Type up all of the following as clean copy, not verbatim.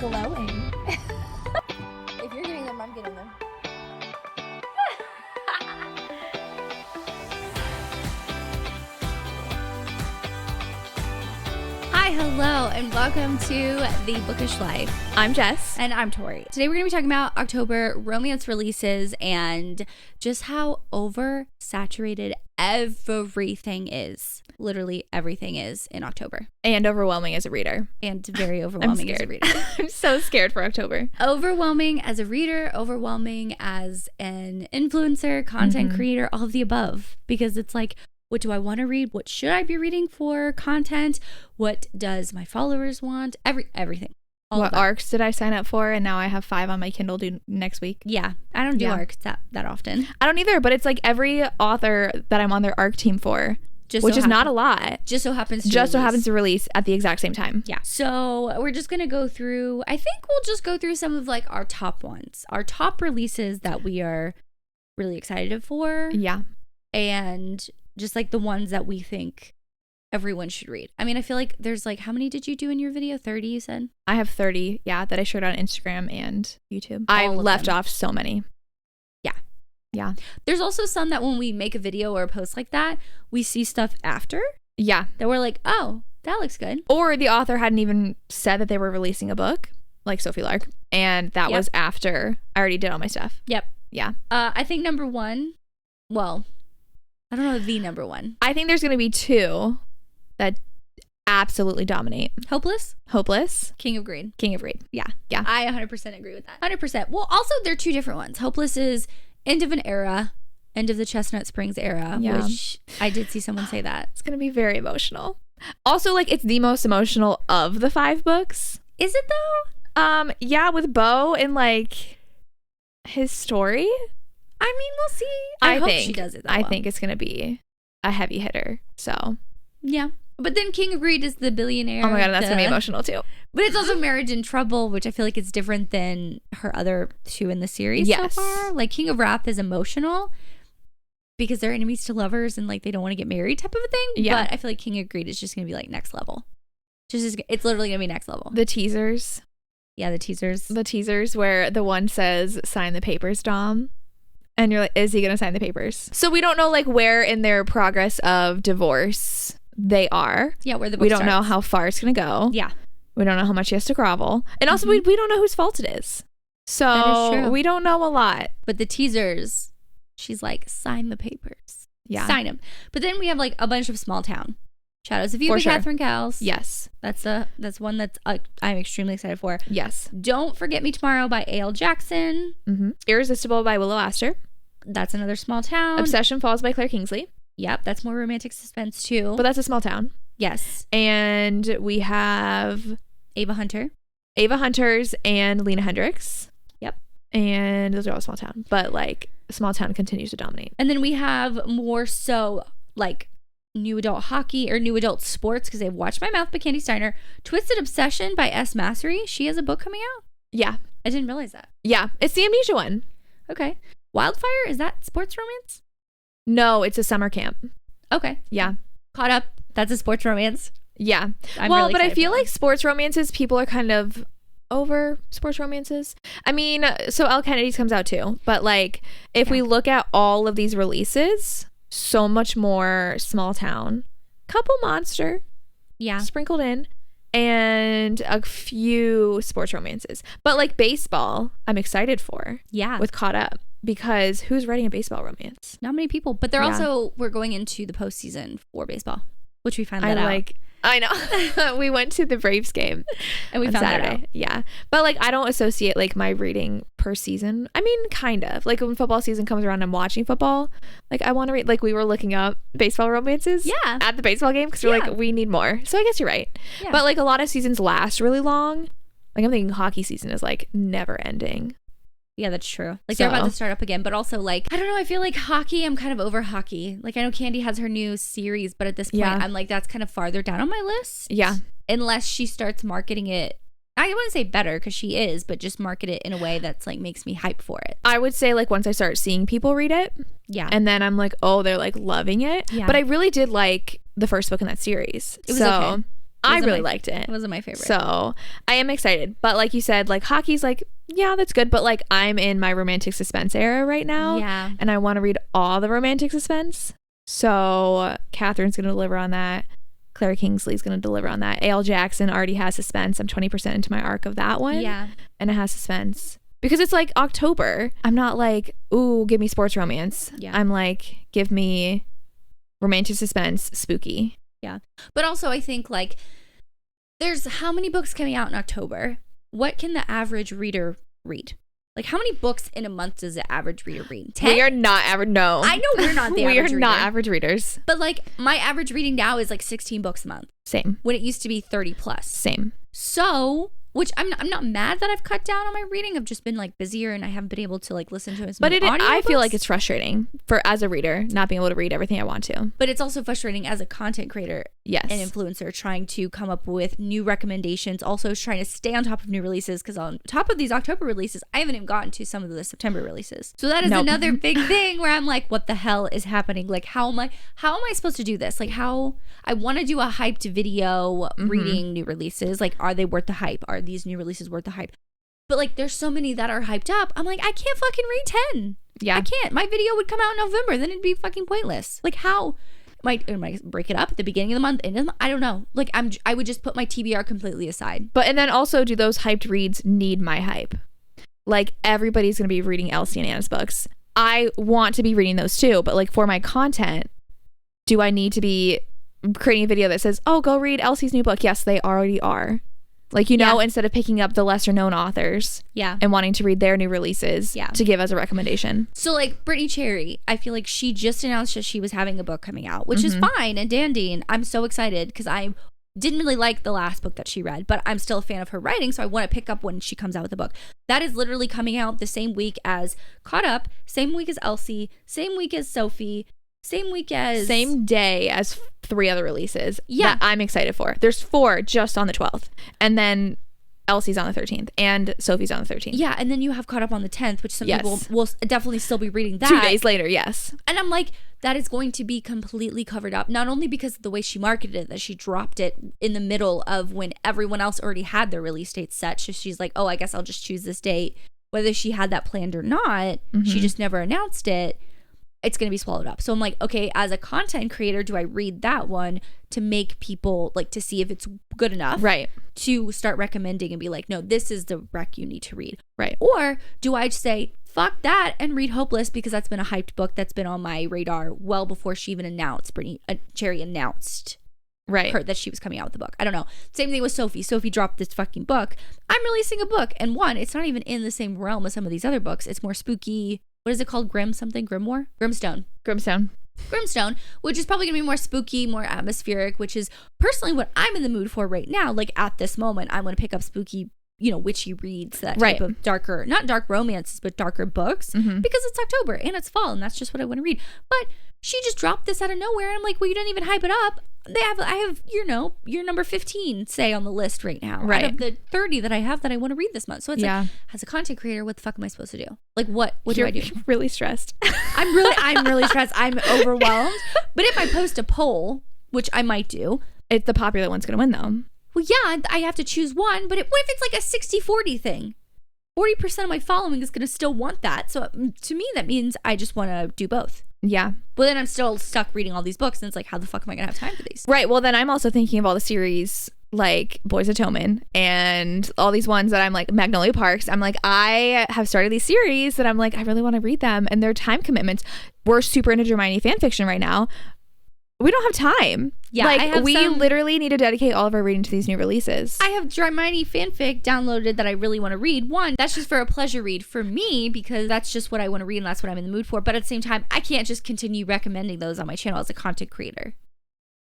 glowing. If you're getting them, I'm getting them. Hi, hello, and welcome to the Bookish Life. I'm Jess. And I'm Tori. Today we're going to be talking about October romance releases and just how oversaturated everything is. Literally everything is in October. And overwhelming as a reader. And very overwhelming as a reader. I'm so scared for October. Overwhelming as a reader, overwhelming as an influencer, content creator, all of the above. Because it's like, what do I want to read? What should I be reading for content? What does my followers want? Everything. What arcs did I sign up for? And now I have 5 on my Kindle due next week. Yeah. I don't do arcs that often. I don't either, but it's like every author that I'm on their arc team for, which is not a lot. Just so happens to release at the exact same time. Yeah. So we're just going to go through, I think we'll just go through some of like our top ones, our top releases that we are really excited for. Yeah. And just like the ones that we think everyone should read. I mean, I feel like there's like, how many did you do in your video? 30, you said? I have 30, that I shared on Instagram and YouTube. I left off so many. Yeah. Yeah. There's also some that when we make a video or a post like that, we see stuff after. Yeah. That we're like, oh, that looks good. Or the author hadn't even said that they were releasing a book, like Sophie Lark. And that was after I already did all my stuff. Yep. Yeah. I think number one, well, I don't know the number one. I think there's going to be 2 that absolutely dominate. Hopeless. King of Greed. Yeah. I 100% agree with that. 100%. Well, also they're 2 different ones. Hopeless is end of an era, end of the Chestnut Springs era, which I did see someone say that. It's going to be very emotional. Also, like, it's the most emotional of the 5 books. Is it though? Yeah, with Beau and like his story. I mean, we'll see. I hope she does it. I think it's going to be a heavy hitter. So, yeah. But then King of Greed is the billionaire. Oh my God, that's going to be emotional too. But it's also Marriage in Trouble, which I feel like it's different than her other 2 in the series so far. Like King of Wrath is emotional because they're enemies to lovers and like they don't want to get married type of a thing. Yeah. But I feel like King of Greed is just going to be like next level. It's literally going to be next level. The teasers. Yeah, the teasers. The teasers where the one says, sign the papers, Dom. And you're like, is he going to sign the papers? So we don't know like where in their progress of divorce they are. Yeah, where the book We don't starts. know how far it's going to go. Yeah. We don't know how much he has to grovel. And also we don't know whose fault it is. So That is true. We don't know a lot. But the teasers, she's like, sign the papers. Yeah. Sign them. But then we have like a bunch of small town. Shadows of You by Catherine Cowles. Yes. That's one that's I'm extremely excited for. Yes. Don't Forget Me Tomorrow by A.L. Jackson. Irresistible by Willow Aster. That's another small town. Obsession Falls by Claire Kingsley. Yep, that's more romantic suspense too. But that's a small town. Yes. And we have Ava Hunters and Lena Hendricks. Yep. And those are all small town. But like small town continues to dominate. And then we have more so like new adult hockey or new adult sports because they've Watched My Mouth by Candy Steiner. Twisted Obsession by S. Massery. She has a book coming out? Yeah. I didn't realize that. Yeah. It's the Amnesia one. Okay. Wildfire, is that sports romance? No, it's a summer camp. Okay. Yeah. Caught Up. That's a sports romance. Yeah. Really but I feel like sports romances, people are kind of over sports romances. I mean, so Elle Kennedy's comes out too. But like, if we look at all of these releases, so much more small town, couple monster, sprinkled in, and a few sports romances. But like baseball, I'm excited for. Yeah. With Caught Up. Because who's writing a baseball romance? Not many people. But they're also, we're going into the postseason for baseball, which we found that out. I know. We went to the Braves game and we found Saturday. that out. Yeah. But like, I don't associate like my reading per season. I mean, kind of. Like when football season comes around, I'm watching football. Like I want to read, like we were looking up baseball romances at the baseball game because we're like, we need more. So I guess you're right. Yeah. But like a lot of seasons last really long. Like I'm thinking hockey season is like never ending. Yeah, that's true. Like they're about to start up again, but also like, I don't know, I feel like hockey, I'm kind of over hockey. Like I know Candy has her new series, but at this point I'm like, that's kind of farther down on my list. Yeah. Unless she starts marketing it. I wouldn't say better because she is, but just market it in a way that's like makes me hype for it. I would say like once I start seeing people read it. Yeah. And then I'm like, oh, they're like loving it. Yeah. But I really did like the first book in that series. It was okay. I really liked it. It wasn't my favorite. So I am excited. But like you said, like hockey's like, yeah, that's good. But like I'm in my romantic suspense era right now. Yeah. And I want to read all the romantic suspense. So Catherine's going to deliver on that. Claire Kingsley's going to deliver on that. A.L. Jackson already has suspense. I'm 20% into my arc of that one. Yeah. And it has suspense. Because it's like October. I'm not like, ooh, give me sports romance. Yeah. I'm like, give me romantic suspense, spooky. Yeah. But also I think like there's how many books coming out in October? What can the average reader read? Like how many books in a month does the average reader read? 10? We are not average. No. I know we're not the average reader. We are not average readers. But like my average reading now is like 16 books a month. Same. When it used to be 30 plus. Same. So, which I'm not mad that I've cut down on my reading. I've just been like busier and I haven't been able to like listen to as many audiobooks. But I feel like it's frustrating for as a reader not being able to read everything I want to. But it's also frustrating as a content creator, yes, an influencer trying to come up with new recommendations, also trying to stay on top of new releases because on top of these October releases, I haven't even gotten to some of the September releases. So that is another big thing where I'm like, what the hell is happening? Like how am I supposed to do this? Like how I want to do a hyped video reading new releases. Like are they worth the hype? Are these new releases worth the hype? But like there's so many that are hyped up. I'm like, I can't fucking read 10. Yeah. I can't. My video would come out in November, then it'd be fucking pointless. Like how might break it up at the beginning of the month, end of the month? I don't know. Like I would just put my TBR completely aside. But and then also, do those hyped reads need my hype? Like everybody's gonna be reading Elsie and Anna's books. I want to be reading those too, but like for my content, do I need to be creating a video that says, oh, go read Elsie's new book? Yes, they already are. Like, you know, instead of picking up the lesser known authors and wanting to read their new releases to give as a recommendation. So like Brittany Cherry, I feel like she just announced that she was having a book coming out, which is fine and dandy. And I'm so excited because I didn't really like the last book that she read, but I'm still a fan of her writing. So I want to pick up when she comes out with a book. That is literally coming out the same week as Caught Up, same week as Elsie, same week as Sophie, same day as 3 other releases that I'm excited for. There's 4 just on the 12th. And then Elsie's on the 13th and Sophie's on the 13th. Yeah, and then you have Caught Up on the 10th, which some people will definitely still be reading that. 2 days later, yes. And I'm like, that is going to be completely covered up. Not only because of the way she marketed it, that she dropped it in the middle of when everyone else already had their release date set. So she's like, oh, I guess I'll just choose this date. Whether she had that planned or not, she just never announced it. It's going to be swallowed up. So I'm like, okay, as a content creator, do I read that one to make people like to see if it's good enough? Right. To start recommending and be like, no, this is the rec you need to read. Right. Or do I just say, fuck that and read Hopeless because that's been a hyped book that's been on my radar well before she even announced, Brittany Cherry announced her that she was coming out with the book. I don't know. Same thing with Sophie. Sophie dropped this fucking book. I'm releasing a book. And one, it's not even in the same realm as some of these other books. It's more spooky. What is it called? Grimoire? Grimstone, which is probably gonna be more spooky, more atmospheric, which is personally what I'm in the mood for right now. Like at this moment, I want to pick up spooky, witchy reads, that type of darker, not dark romances, but darker books because it's October and it's fall and that's just what I want to read. But she just dropped this out of nowhere and I'm like, well, you didn't even hype it up. I have, your number 15 say on the list right now. Out of the 30 that I have that I want to read this month. So it's like, as a content creator, what the fuck am I supposed to do? Like what do I do? You're really stressed. I'm really stressed. I'm overwhelmed. But if I post a poll, which I might do, the popular one's going to win though. Well, yeah, I have to choose one, but what if it's like a 60-40 thing? 40% of my following is going to still want that. So to me, that means I just want to do both. Yeah. But then I'm still stuck reading all these books and it's like, how the fuck am I going to have time for these? Right. Well, then I'm also thinking of all the series like Boys of Tillman and all these ones that I'm like Magnolia Parks. I'm like, I have started these series that I'm like, I really want to read them and their time commitments. We're super into Hermione fan fiction right now. We don't have time. Yeah, like we literally need to dedicate all of our reading to these new releases. I have Hermione fanfic downloaded that I really want to read. One, that's just for a pleasure read for me because that's just what I want to read and that's what I'm in the mood for. But at the same time, I can't just continue recommending those on my channel as a content creator.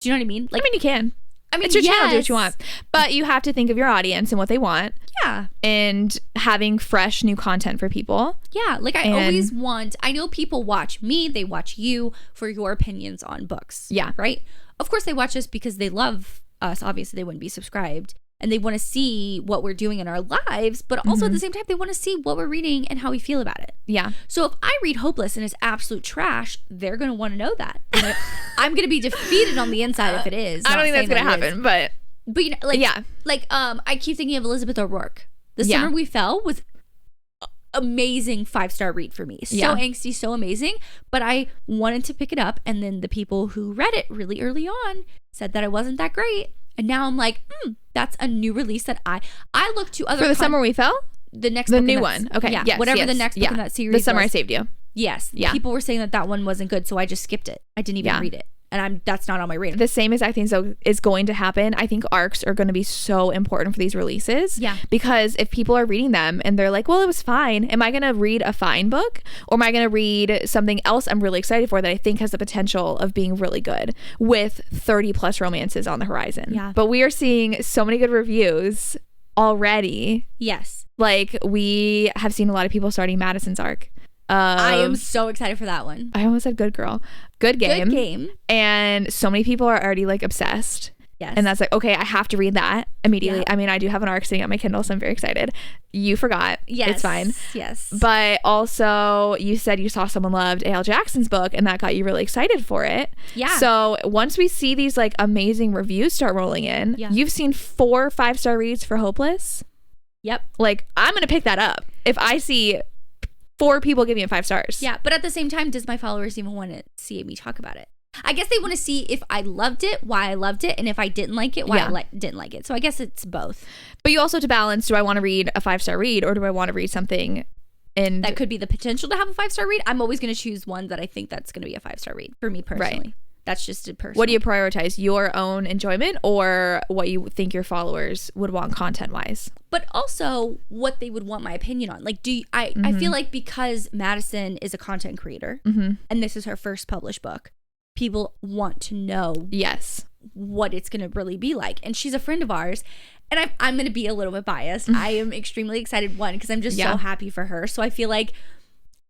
Do you know what I mean? Like, I mean, you can. It's your channel, do what you want. But you have to think of your audience and what they want. Yeah. And having fresh new content for people. Yeah. Like I always want, I know people watch me, they watch you for your opinions on books. Yeah. Right? Of course they watch us because they love us. Obviously they wouldn't be subscribed. And they want to see what we're doing in our lives, but also at the same time, they want to see what we're reading and how we feel about it. Yeah. So if I read Hopeless and it's absolute trash, they're going to want to know that. I'm going to be defeated on the inside if it is. I don't think that's going to happen, but But you know, I keep thinking of Elizabeth O'Rourke. The Summer We Fell was amazing 5-star read for me. So angsty, so amazing. But I wanted to pick it up, and then the people who read it really early on said that it wasn't that great. And now I'm like, that's a new release that I look to other for the Summer We Fell. The next the book new one. Okay, yeah, whatever the next book in that series. The Summer was. I Saved You. Yes, people were saying that one wasn't good, so I just skipped it. I didn't even read it. And that's not on my radar. The same exact thing is going to happen. I think arcs are going to be so important for these releases. Yeah. Because if people are reading them and they're like, well, it was fine. Am I going to read a fine book? Or am I going to read something else I'm really excited for that I think has the potential of being really good with 30 plus romances on the horizon? Yeah. But we are seeing so many good reviews already. Yes. Like, we have seen a lot of people starting Madison's arc. I am so excited for that one. I almost said good girl. Good game. Good game. And so many people are already like obsessed. Yes. And that's like, okay, I have to read that immediately. Yeah. I mean, I do have an arc sitting on my Kindle, so I'm very excited. You forgot. Yes. It's fine. Yes. But also, you said you saw someone loved A.L. Jackson's book, and that got you really excited for it. Yeah. So once we see these like amazing reviews start rolling in, you've seen 4 5-star reads for Hopeless. Yep. Like, I'm going to pick that up if I see 4 people giving it 5 stars. Yeah, but at the same time, does my followers even want to see me talk about it? I guess they want to see if I loved it, why I loved it, and if I didn't like it, why I didn't like it. So I guess it's both. But you also have to balance, do I want to read a 5-star read, or do I want to read something and that could be the potential to have a 5-star read? I'm always going to choose one that I think that's going to be a 5-star read for me personally. Right. That's just a personal. What do you prioritize, your own enjoyment or what you think your followers would want content-wise? But also what they would want my opinion on. Like, I feel like because Madison is a content creator and this is her first published book, people want to know what it's going to really be like. And she's a friend of ours. And I'm going to be a little bit biased. I am extremely excited, one, because I'm just so happy for her. So I feel like,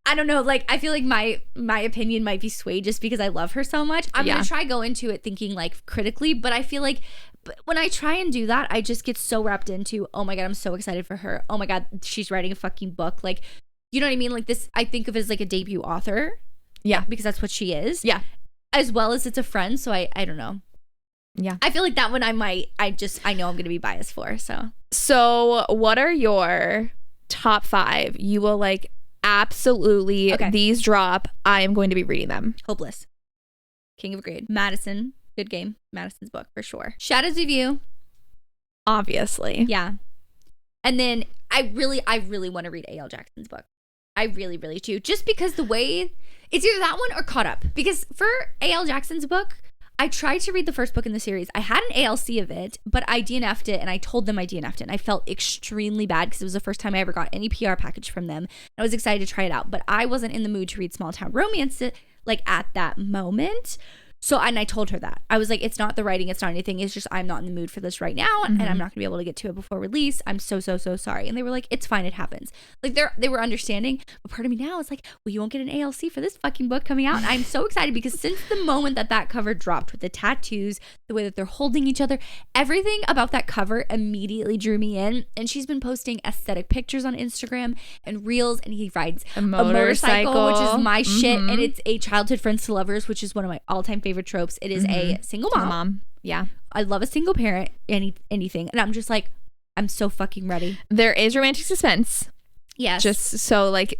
I don't know, like, I feel like my opinion might be swayed just because I love her so much. I'm going to try go into it thinking, like, critically, but I feel like when I try and do that, I just get so wrapped into, oh my God, I'm so excited for her. Oh my God, she's writing a fucking book. Like, you know what I mean? Like, this, I think of it as like a debut author. Yeah. Because that's what she is. Yeah. As well as it's a friend. So I don't know. Yeah. I feel like that one I know I'm going to be biased for. So what are your top 5? You will like, absolutely, these drop, I am going to be reading them. Hopeless, King of Greed, Madison, good game, Madison's book for sure. Shadows of You, obviously. Yeah. And then I really want to read A.L. Jackson's book. I really, really do. Just because the way, it's either that one or Caught Up. Because for A.L. Jackson's book, I tried to read the first book in the series. I had an ALC of it, but I DNF'd it, and I told them I DNF'd it, and I felt extremely bad because it was the first time I ever got any PR package from them. I was excited to try it out, but I wasn't in the mood to read small town romance like at that moment. So, and I told her that. I was like, it's not the writing, it's not anything. It's just I'm not in the mood for this right now, and I'm not going to be able to get to it before release. I'm so sorry. And they were like, it's fine, it happens. Like, they were understanding, but part of me now is like, well, you won't get an ALC for this fucking book coming out. And I'm so excited because since the moment that cover dropped with the tattoos, the way that they're holding each other, everything about that cover immediately drew me in. And she's been posting aesthetic pictures on Instagram and reels, and he rides a motorcycle, which is my shit. And it's a childhood friends to lovers, which is one of my all-time favorite tropes. It is a single mom. Yeah. I love a single parent, anything. And I'm just like, I'm so fucking ready. There is romantic suspense. Yes. Just so like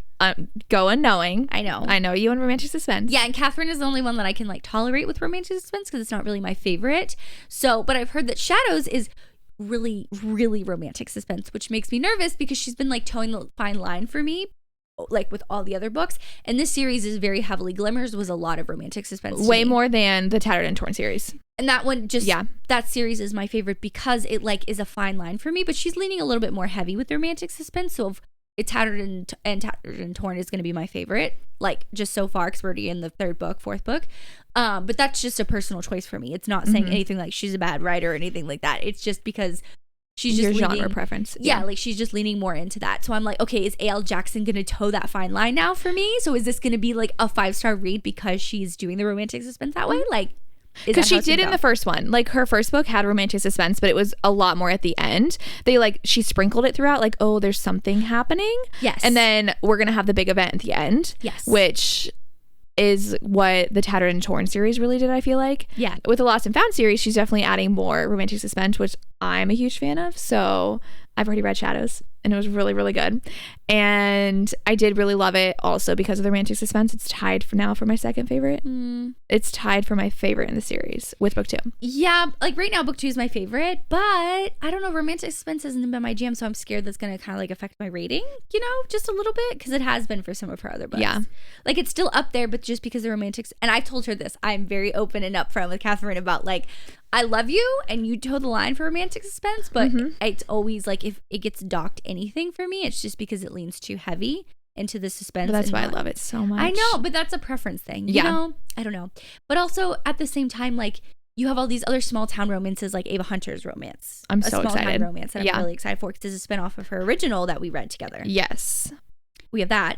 go unknowing. I know you and romantic suspense. Yeah, and Catherine is the only one that I can like tolerate with romantic suspense because it's not really my favorite. So, but I've heard that Shadows is really, really romantic suspense, which makes me nervous because she's been like towing the fine line for me, like with all the other books. And this series is very heavily, Glimmers was a lot of romantic suspense. Way more than the Tattered and Torn series. And that one that series is my favorite because it like is a fine line for me, but she's leaning a little bit more heavy with the romantic suspense. So it's Tattered and Torn is going to be my favorite, like just so far because we're already in the 3rd book, 4th book. But that's just a personal choice for me. It's not saying anything like she's a bad writer or anything like that. It's just because she's just your genre preference. Yeah, like she's just leaning more into that. So I'm like, okay, is A.L. Jackson going to toe that fine line now for me? So is this going to be like a 5-star read because she's doing the romantic suspense that way? Like, because she did in the first one. Like her first book had romantic suspense, but it was a lot more at the end. She sprinkled it throughout, like, oh, there's something happening. Yes. And then we're going to have the big event at the end. Yes. Which is what the Tattered and Torn series really did, I feel like. Yeah. With the Lost and Found series, she's definitely adding more romantic suspense, which I'm a huge fan of. So I've already read Shadows, and it was really, really good. And I did really love it also because of the romantic suspense. It's tied for now for my second favorite. It's tied for my favorite in the series with book 2. Yeah, like right now book 2 is my favorite, but I don't know, romantic suspense hasn't been my jam, so I'm scared that's gonna kind of like affect my rating, you know, just a little bit, because it has been for some of her other books. Yeah, like it's still up there, but just because the romantics. And I told her this, I'm very open and upfront with Catherine about like, I love you and you toe the line for romantic suspense, but it's always like if it gets docked anything for me, it's just because it leans too heavy into the suspense. But that's why I love it so much. I know, but that's a preference thing. You know? I don't know. But also at the same time, like you have all these other small town romances like Ava Hunter's romance. I'm so excited. A small town romance that I'm really excited for because it's a spinoff of her original that we read together. Yes. We have that.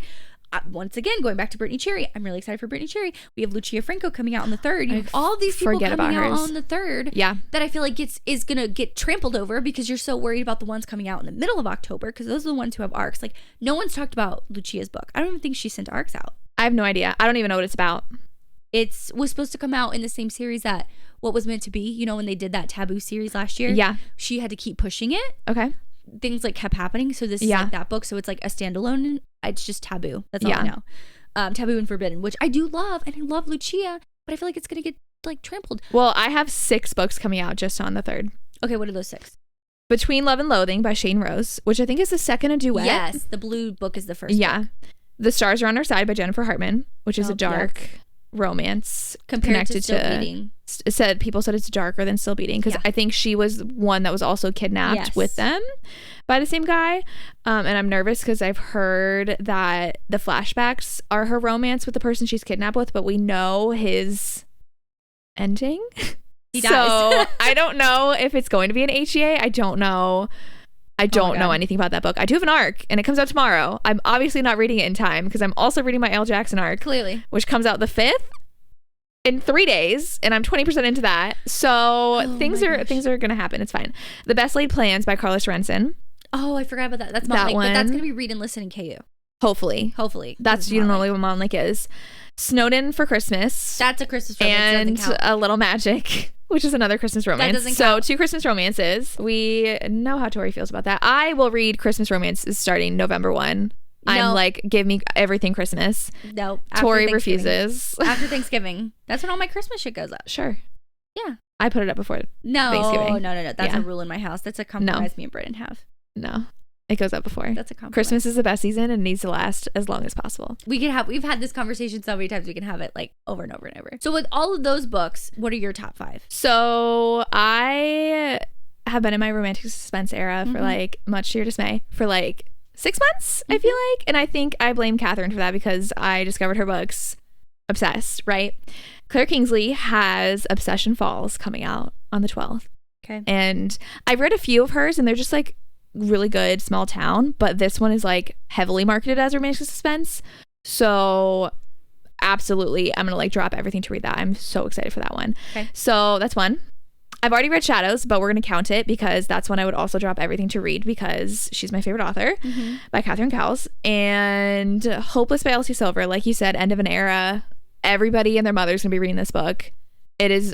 Once again, going back to Brittany Cherry, I'm really excited for Brittany Cherry. We have Lucia Franco coming out on the 3rd. You have all these people coming out on the 3rd. Yeah. That I feel like is going to get trampled over because you're so worried about the ones coming out in the middle of October because those are the ones who have arcs. Like, no one's talked about Lucia's book. I don't even think she sent arcs out. I have no idea. I don't even know what it's about. It was supposed to come out in the same series that What Was Meant to Be, you know, when they did that Taboo series last year. Yeah. She had to keep pushing it. Okay. Things like kept happening. So this is like that book. So it's like a standalone. It's just Taboo. That's all I know. Taboo and Forbidden, which I do love, and I love Lucia, but I feel like it's gonna get like trampled. Well, I have 6 books coming out just on the 3rd. Okay, what are those 6? Between Love and Loathing by Shane Rose, which I think is the second a duet. Yes, the blue book is the first book. The Stars Are on Our Side by Jennifer Hartman, which is a dark romance connected to people said it's darker than Still Beating because I think she was one that was also kidnapped with them by the same guy, and I'm nervous because I've heard that the flashbacks are her romance with the person she's kidnapped with, but we know his ending. He dies. So I don't know if it's going to be an HEA. I don't know anything about that book. I do have an arc and it comes out tomorrow. I'm obviously not reading it in time because I'm also reading my Elle Jackson arc, clearly, which comes out the 5th in 3 days, and I'm 20% into that. So things are gonna happen. It's fine. The Best Laid Plans by Carla Sorensen. Oh, I forgot about that. That's Mom Lake, but that's gonna be read and listen in KU. Hopefully. That's normally what Mom Lake is. Snowden for Christmas. That's a Christmas romance. And A Little Magic, which is another Christmas romance. That doesn't count. So 2 Christmas romances. We know how Tori feels about that. I will read Christmas romances starting November 1. I'm like, give me everything Christmas. No. Tori refuses. After Thanksgiving. That's when all my Christmas shit goes up. Sure. Yeah. I put it up before Thanksgiving. No. That's a rule in my house. That's a compromise me and Britton have. No. It goes up before. That's a compromise. Christmas is the best season and needs to last as long as possible. We've had this conversation so many times we can have it like over and over and over. So with all of those books, what are your top 5? So I have been in my romantic suspense era for like, much to your dismay, for like 6 months, I feel like. And I think I blame Catherine for that because I discovered her books. Obsessed, right? Claire Kingsley has Obsession Falls coming out on the 12th. Okay. And I've read a few of hers and they're just like really good, small town. But this one is like heavily marketed as romantic suspense. So absolutely, I'm going to like drop everything to read that. I'm so excited for that one. Okay. So that's one. I've already read Shadows, but we're going to count it because that's when I would also drop everything to read because she's my favorite author by Catherine Cowles. And Hopeless by Elsie Silver, like you said, end of an era. Everybody and their mother's going to be reading this book. It is,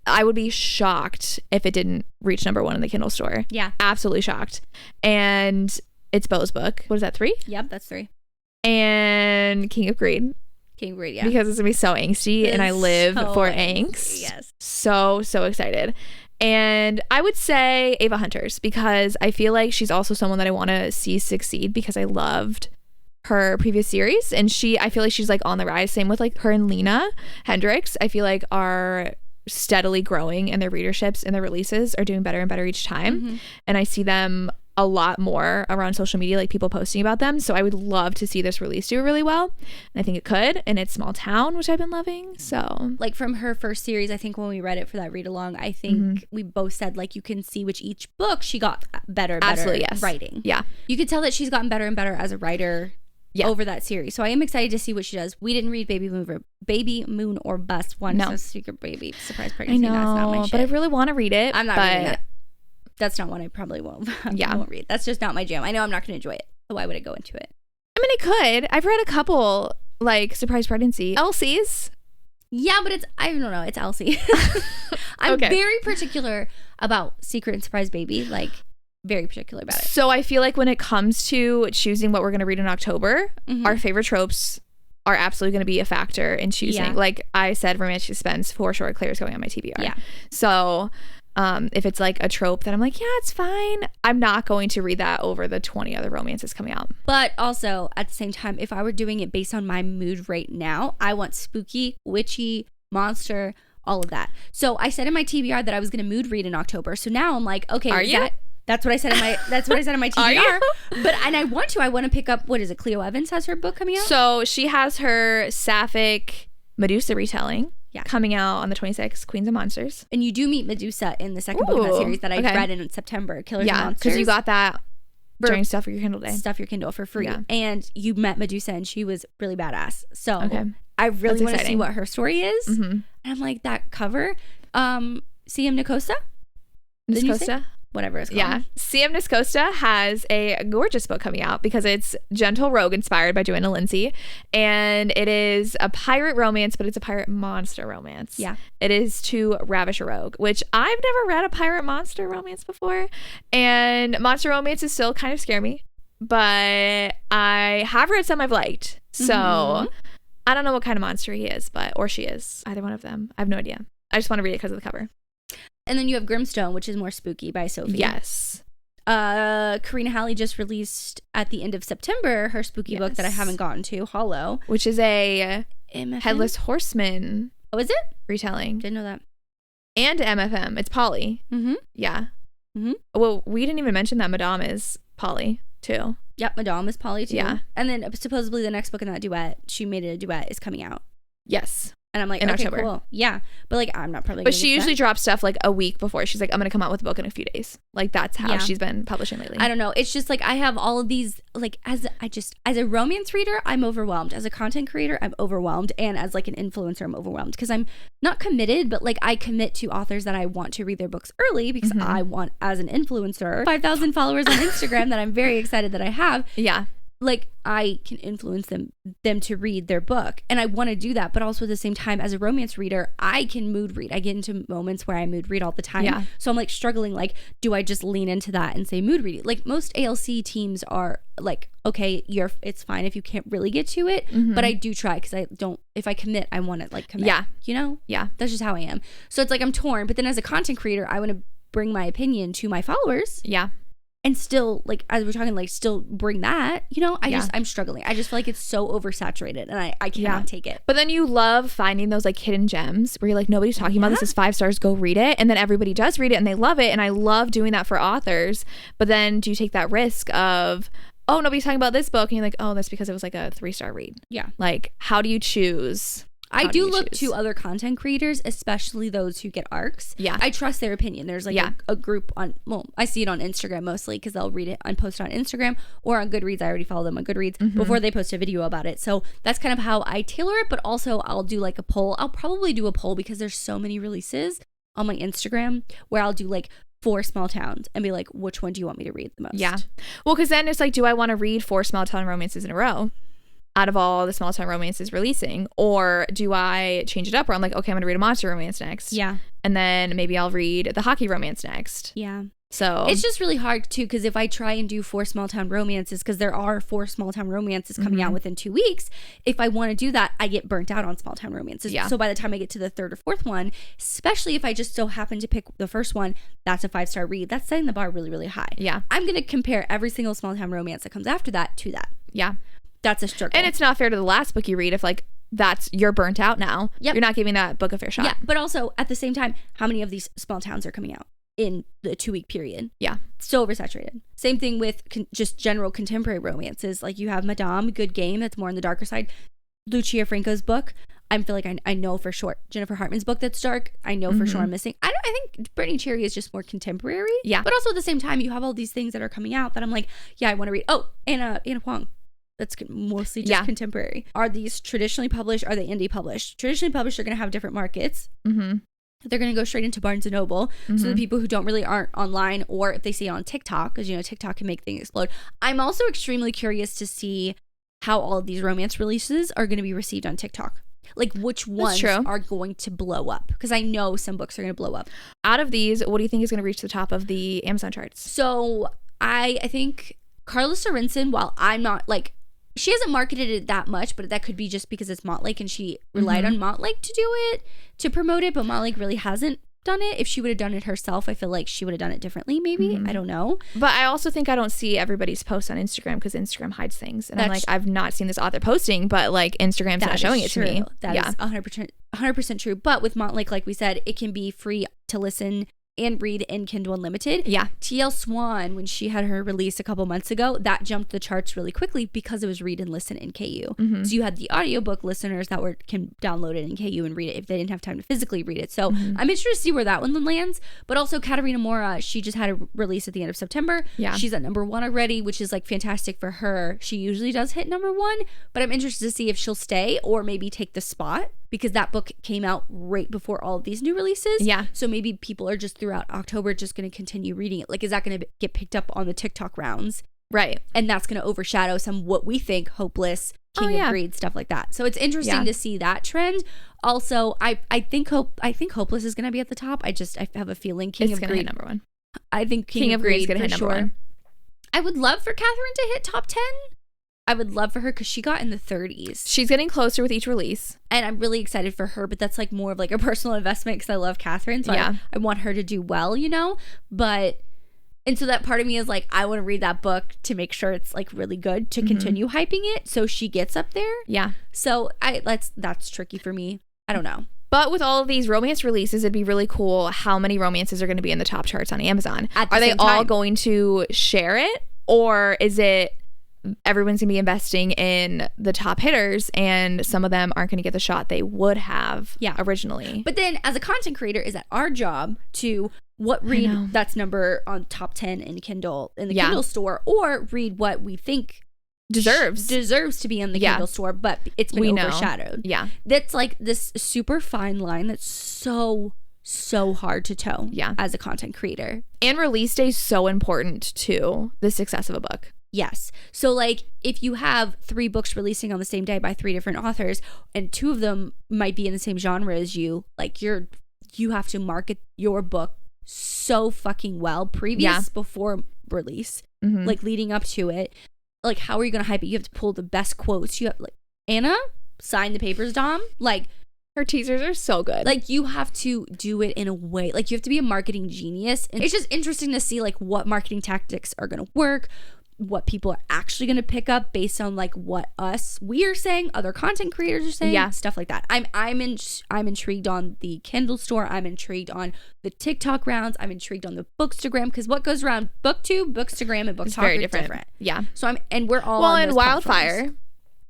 I would be shocked if it didn't reach number 1 in the Kindle store. Yeah. Absolutely shocked. And it's Beau's book. What is that, 3? Yep, that's 3. And King of Greed. Yeah. Because it's gonna be so angsty and I live for angst. Yes. So excited. And I would say Ava Hunter's because I feel like she's also someone that I want to see succeed because I loved her previous series and I feel like she's like on the rise. Same with like her and Lena Hendricks. I feel like are steadily growing and their readerships and their releases are doing better and better each time. And I see them a lot more around social media, like people posting about them. So I would love to see this release do really well. And I think it could. And it's small town, which I've been loving. So like from her first series, I think when we read it for that read along, I think we both said like you can see which each book she got better Absolutely, yes. writing. Yeah. You could tell that she's gotten better and better as a writer over that series. So I am excited to see what she does. We didn't read Baby Moon or Bust. One is a secret baby surprise pregnancy. I know, that's not my shit. but I really want to read it. I'm not reading it. That's not one I probably won't. Won't read. That's just not my jam. I know I'm not going to enjoy it. So why would I go into it? I mean, I could. I've read a couple like surprise pregnancy. Elsie's. Yeah, but I don't know. It's Elsie. I'm very particular about Secret and Surprise Baby. Like, very particular about it. So I feel like when it comes to choosing what we're going to read in October, our favorite tropes are absolutely going to be a factor in choosing. Yeah. Like I said, romantic suspense for sure. Claire's going on my TBR. Yeah. So if it's like a trope that I'm like, yeah, it's fine, I'm not going to read that over the 20 other romances coming out. But also at the same time, if I were doing it based on my mood right now, I want spooky, witchy, monster, all of that. So I said in my TBR that I was going to mood read in October. So now I'm like, okay, are you? That's what I said in my TBR. I want to pick up, what is it? Cleo Evans has her book coming out. So she has her Sapphic Medusa retelling coming out on the 26th, Queens of Monsters. And you do meet Medusa in the second book of that series that I read in September, Killers of Monsters. Because you got that during Stuff Your Kindle Day. Stuff Your Kindle for free. Yeah. And you met Medusa and she was really badass. So I really want to see what her story is. And I'm like, that cover, CM Nicosta? Nicosta? Whatever it's called. Yeah. CM Nicosta has a gorgeous book coming out because it's Gentle Rogue inspired by Joanna Lindsay. And it is a pirate romance, but it's a pirate monster romance. Yeah. It is To Ravish a Rogue, which I've never read a pirate monster romance before. And monster romances still kind of scare me. But I have read some I've liked. So I don't know what kind of monster he is, or she is. Either one of them. I have no idea. I just want to read it because of the cover. And then you have Grimstone, which is more spooky, by Sophie. Yes. Karina Halley just released at the end of September her spooky book that I haven't gotten to, Hollow. Which is a Headless Horseman. Oh, is it? Retelling. Didn't know that. And MFM. It's poly. Yeah. Well, we didn't even mention that Madame is poly, too. Yep, Madame is poly, too. Yeah. And then supposedly the next book in that duet, she made it a duet, is coming out. Yes. And I'm like, in okay, October. Cool. Yeah. But like, I'm not probably But she usually drops stuff like a week before. She's like, I'm going to come out with a book in a few days. Like, that's how she's been publishing lately. I don't know. It's just like, I have all of these, like, as a romance reader, I'm overwhelmed. As a content creator, I'm overwhelmed. And as like an influencer, I'm overwhelmed because I'm not committed, but like I commit to authors that I want to read their books early because I want, as an influencer, 5,000 followers on Instagram that I'm very excited that I have. Yeah. Like I can influence them to read their book, and I want to do that, but also at the same time, as a romance reader, I can mood read. I get into moments where I mood read all the time. Yeah. So I'm like struggling, like, do I just lean into that and say mood reading? Like most ALC teams are like, okay, it's fine if you can't really get to it, but I do try because if I commit, I want to like commit. Yeah. You know? Yeah. That's just how I am. So it's like I'm torn, but then as a content creator, I want to bring my opinion to my followers. Yeah. And still, like, as we're talking, like, still bring that, you know? I'm struggling. I just feel like it's so oversaturated and I cannot take it. But then you love finding those, like, hidden gems where you're like, nobody's talking about this. It's 5 stars. Go read it. And then everybody does read it and they love it. And I love doing that for authors. But then do you take that risk of, oh, nobody's talking about this book? And you're like, oh, that's because it was, like, a 3-star read. Yeah. Like, how do you choose? I do look to other content creators, especially those who get arcs. Yeah. I trust their opinion. There's like a group I see it on Instagram mostly because they'll read it and post it on Instagram or on Goodreads. I already follow them on Goodreads before they post a video about it. So that's kind of how I tailor it. But also I'll do like a poll. I'll probably do a poll because there's so many releases on my Instagram where I'll do like 4 small towns and be like, which one do you want me to read the most? Yeah. Well, because then it's like, do I want to read 4 small town romances in a row out of all the small town romances releasing, or do I change it up where I'm like, okay, I'm gonna read a monster romance next, and then maybe I'll read the hockey romance next. So it's just really hard too, because if I try and do 4 small town romances, because there are 4 small town romances coming out within 2 weeks, if I want to do that, I get burnt out on small town romances. So by the time I get to the 3rd or 4th one, especially if I just so happen to pick the first one, that's a 5-star read. That's setting the bar really, really high. I'm gonna compare every single small town romance that comes after that to that. That's a struggle. And it's not fair to the last book you read if like you're burnt out now. You're not giving that book a fair shot. But also at the same time, how many of these small towns are coming out in the 2-week period? So oversaturated. Same thing with just general contemporary romances. Like you have Madame, Good Game, that's more on the darker side. Lucia Franco's book, I feel like I know for sure. Jennifer Hartman's book that's dark, I know for sure I'm missing. I think Brittany Cherry is just more contemporary. But also at the same time, you have all these things that are coming out that I'm like, I want to read. Oh, Anna Huang. That's mostly just contemporary. Are these traditionally published? Are they indie published? Traditionally published are going to have different markets. They're going to go straight into Barnes & Noble. So the people who aren't online, or if they see it on TikTok, because, you know, TikTok can make things explode. I'm also extremely curious to see how all of these romance releases are going to be received on TikTok. Like which ones are going to blow up, because I know some books are going to blow up. Out of these, what do you think is going to reach the top of the Amazon charts? So I think Carla Sorensen, while I'm not like, she hasn't marketed it that much, but that could be just because it's Montlake and she relied on Montlake to do it, to promote it, but Montlake really hasn't done it. If she would have done it herself, I feel like she would have done it differently, maybe. I don't know. But I also think I don't see everybody's posts on Instagram, because Instagram hides things. And I'm like, I've not seen this author posting, but like Instagram's not showing it to me. That is 100% true. But with Montlake, like we said, it can be free to listen and read in Kindle Unlimited. Yeah. TL Swan, when she had her release a couple months ago, that jumped the charts really quickly because it was read and listen in KU. So you had the audiobook listeners that can download it in KU and read it if they didn't have time to physically read it. So I'm interested to see where that one lands. But also Katarina Mora, she just had a release at the end of September. Yeah. She's at number 1 already, which is like fantastic for her. She usually does hit number 1, but I'm interested to see if she'll stay or maybe take the spot, because that book came out right before all of these new releases. Yeah. So maybe people are just throughout October just going to continue reading it. Like, is that going to get picked up on the TikTok rounds? Right. And that's going to overshadow some what we think hopeless, King of Greed, stuff like that. So it's interesting to see that trend. Also, I think Hopeless is going to be at the top. I have a feeling King of Greed number 1. I think King of Greed is going to hit number 1. I would love for Catherine to hit top 10. I would love for her, because she got in the 30s. She's getting closer with each release. And I'm really excited for her, but that's like more of like a personal investment because I love Catherine. So I want her to do well, you know? And so that part of me is like, I want to read that book to make sure it's like really good to continue hyping it so she gets up there. Yeah. So that's tricky for me. I don't know. But with all of these romance releases, it'd be really cool how many romances are going to be in the top charts on Amazon. Are they all going to share it? Or is it everyone's gonna be investing in the top hitters and some of them aren't gonna get the shot they would have originally? But then as a content creator, is that our job to read that's number on top 10 in Kindle in the Kindle store, or read what we think deserves to be in the Kindle store, but it's been overshadowed. Yeah. That's like this super fine line that's so hard to toe as a content creator. And release day is so important to the success of a book. Yes. So like if you have 3 books releasing on the same day by 3 different authors and 2 of them might be in the same genre as you, like you have to market your book so fucking well before release, like leading up to it. Like how are you going to hype it? You have to pull the best quotes. You have like Anna, sign the papers, Dom. Like her teasers are so good. Like you have to do it in a way, like you have to be a marketing genius. And it's just interesting to see like what marketing tactics are going to work, what people are actually going to pick up based on like what we are saying, other content creators are saying, stuff like that. I'm intrigued on the Kindle store. I'm intrigued on the TikTok rounds. I'm intrigued on the Bookstagram, because what goes around BookTube, Bookstagram, and BookTok are different. Yeah. So we're all on those Wildfire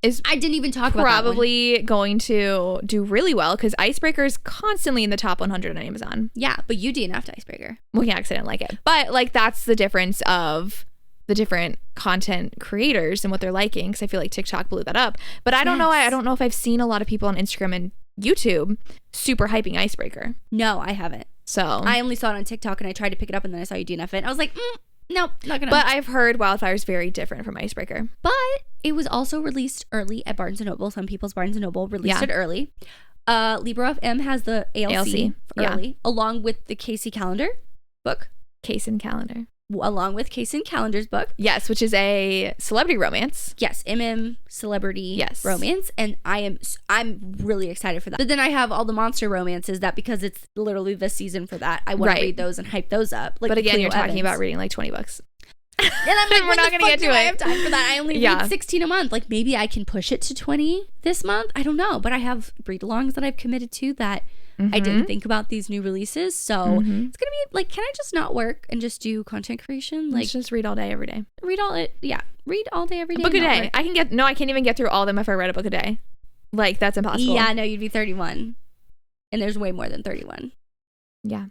is I didn't even talk about probably going to do really well, because Icebreaker is constantly in the top 100 on Amazon. Yeah, but you DNF'd Icebreaker. Well, yeah, because I didn't like it. But like that's the difference of the different content creators and what they're liking, because I feel like TikTok blew that up. But I don't know. I don't know if I've seen a lot of people on Instagram and YouTube super hyping Icebreaker. No, I haven't. So I only saw it on TikTok and I tried to pick it up and then I saw you DNF it. I was like, nope, not gonna. But I've heard Wildfire is very different from Icebreaker. But it was also released early at Barnes & Noble. Some people's Barnes & Noble released it early. Libro FM has the ALC early, along with the Casey Calendar book. Case and Calendar. Along with Case and Calendar's book. Yes, which is a celebrity romance. Yes, celebrity romance. And I'm really excited for that. But then I have all the monster romances that, because it's literally the season for that, I want to read those and hype those up. Like, but again, you're talking about reading like 20 books. And I'm like, we're not going to get to it. I have time for that. I only read 16 a month. Like maybe I can push it to 20 this month. I don't know. But I have read-alongs that I've committed to that I didn't think about these new releases. So it's going to be like, can I just not work and just do content creation? Like, let's just read all day, every day. Read all day, every day. A book a day. I can't even get through all of them if I read a book a day. Like, that's impossible. Yeah, no, you'd be 31. And there's way more than 31. Yeah.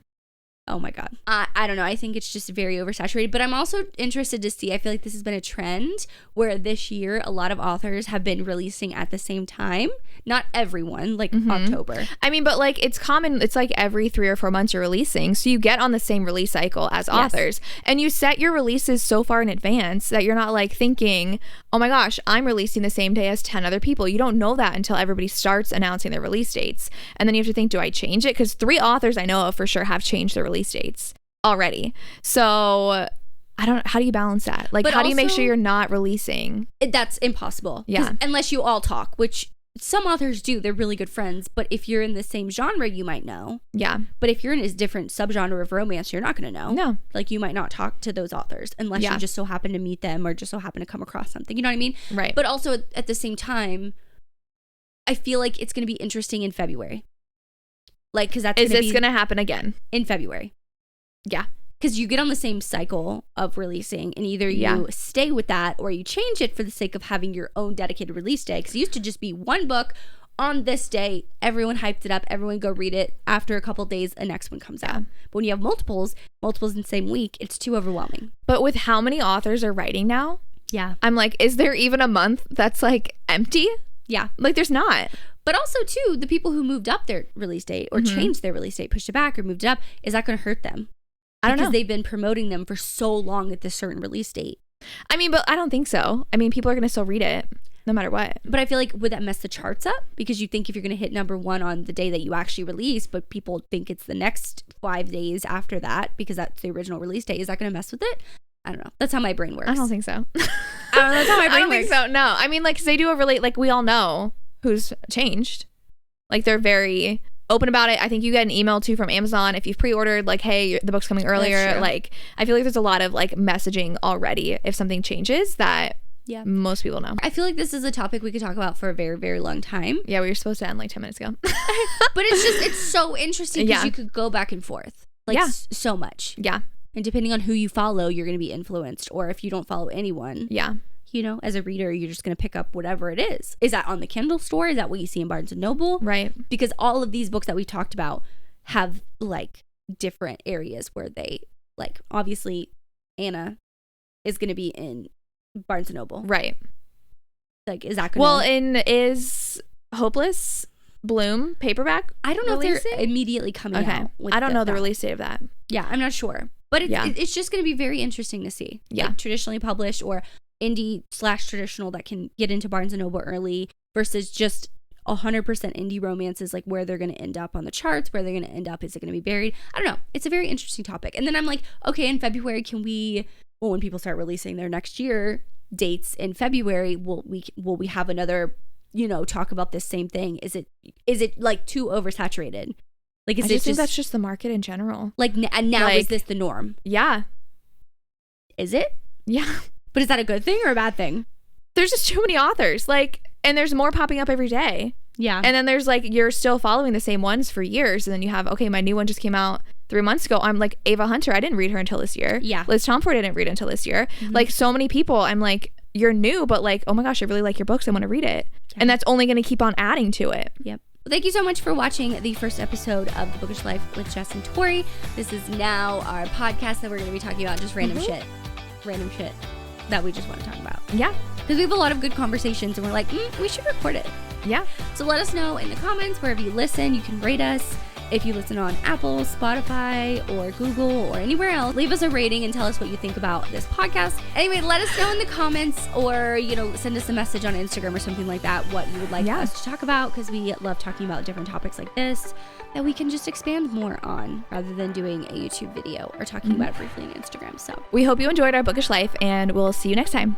Oh my God. I don't know. I think it's just very oversaturated, but I'm also interested to see. I feel like this has been a trend where this year a lot of authors have been releasing at the same time. Not everyone, like October. I mean, but like it's common. It's like every 3 or 4 months you're releasing. So you get on the same release cycle as authors. And you set your releases so far in advance that you're not like thinking, oh my gosh, I'm releasing the same day as 10 other people. You don't know that until everybody starts announcing their release dates. And then you have to think, do I change it? Because 3 authors I know of for sure have changed their release dates already. So how do you balance that? Like, how do you make sure you're not releasing? That's impossible. Yeah. Unless you all talk, which some authors do. They're really good friends. But if you're in the same genre, you might know. Yeah. But if you're in a different subgenre of romance, you're not going to know. No. Like, you might not talk to those authors unless you just so happen to meet them or just so happen to come across something. You know what I mean? Right. But also at the same time, I feel like it's going to be interesting in February. Like, because that's going to happen again in February. Yeah. Because you get on the same cycle of releasing, and either you stay with that or you change it for the sake of having your own dedicated release day. Because it used to just be one book on this day, everyone hyped it up, everyone go read it. After a couple days, a next one comes out. But when you have multiples in the same week, it's too overwhelming. But with how many authors are writing now, I'm like, is there even a month that's like empty? Yeah. Like, there's not. But also, too, the people who moved up their release date or changed their release date, pushed it back or moved it up, is that going to hurt them? I don't know. Because they've been promoting them for so long at this certain release date. I mean, but I don't think so. I mean, people are going to still read it no matter what. But I feel like, would that mess the charts up? Because you think if you're going to hit #1 on the day that you actually release, but people think it's the next 5 days after that because that's the original release date, is that going to mess with it? I don't know. That's how my brain works. I don't think so. I don't know. That's how my brain works. I don't think so. No. I mean, like, 'cause they do a like, we all know who's changed. Like, they're very open about it. I think you get an email too from Amazon if you've pre-ordered, like, hey, the book's coming earlier. Like, I feel like there's a lot of like messaging already if something changes that most people know. I feel like this is a topic we could talk about for a very, very long time. Yeah, we were supposed to end like 10 minutes ago. But it's so interesting because you could go back and forth like so much. Yeah. And depending on who you follow, you're going to be influenced. Or if you don't follow anyone, you know, as a reader, you're just going to pick up whatever it is. Is that on the Kindle store? Is that what you see in Barnes & Noble? Right. Because all of these books that we talked about have like different areas where they, like, obviously Anna is going to be in Barnes & Noble. Right. Like, is that going to... Well, is Hopeless Bloom paperback? I don't know if they're immediately coming out. I don't know the release date of that. Yeah, I'm not sure. But it's just going to be very interesting to see. Yeah. Like, traditionally published or indie/traditional that can get into Barnes & Noble early versus just 100% indie romances, like where they're going to end up on the charts, where they're going to end up, is it going to be buried? I don't know. It's a very interesting topic. And then I'm like, okay, in February, when people start releasing their next year dates in February, will we have another, you know, talk about this same thing? Is it like too oversaturated? Like, I just think that's just the market in general. Like, and now is this the norm? Yeah. Is it? Yeah. But is that a good thing or a bad thing? There's just too many authors. Like, and there's more popping up every day. Yeah. And then there's like, you're still following the same ones for years. And then you have, okay, my new one just came out 3 months ago. I'm like, Ava Hunter, I didn't read her until this year. Yeah. Liz Tomford, I didn't read until this year. Mm-hmm. Like, so many people, I'm like, you're new, but like, oh my gosh, I really like your books. I want to read it. Yeah. And that's only going to keep on adding to it. Yep. Well, thank you so much for watching the first episode of The Bookish Life with Jess and Tori. This is now our podcast that we're going to be talking about just random shit that we just want to talk about. Yeah. Because we have a lot of good conversations and we're like, we should record it. Yeah. So let us know in the comments, wherever you listen. You can rate us. If you listen on Apple, Spotify, or Google, or anywhere else, leave us a rating and tell us what you think about this podcast. Anyway, let us know in the comments, or, you know, send us a message on Instagram or something like that, what you would like us to talk about, because we love talking about different topics like this that we can just expand more on rather than doing a YouTube video or talking about it briefly on Instagram. So we hope you enjoyed our Bookish Life, and we'll see you next time.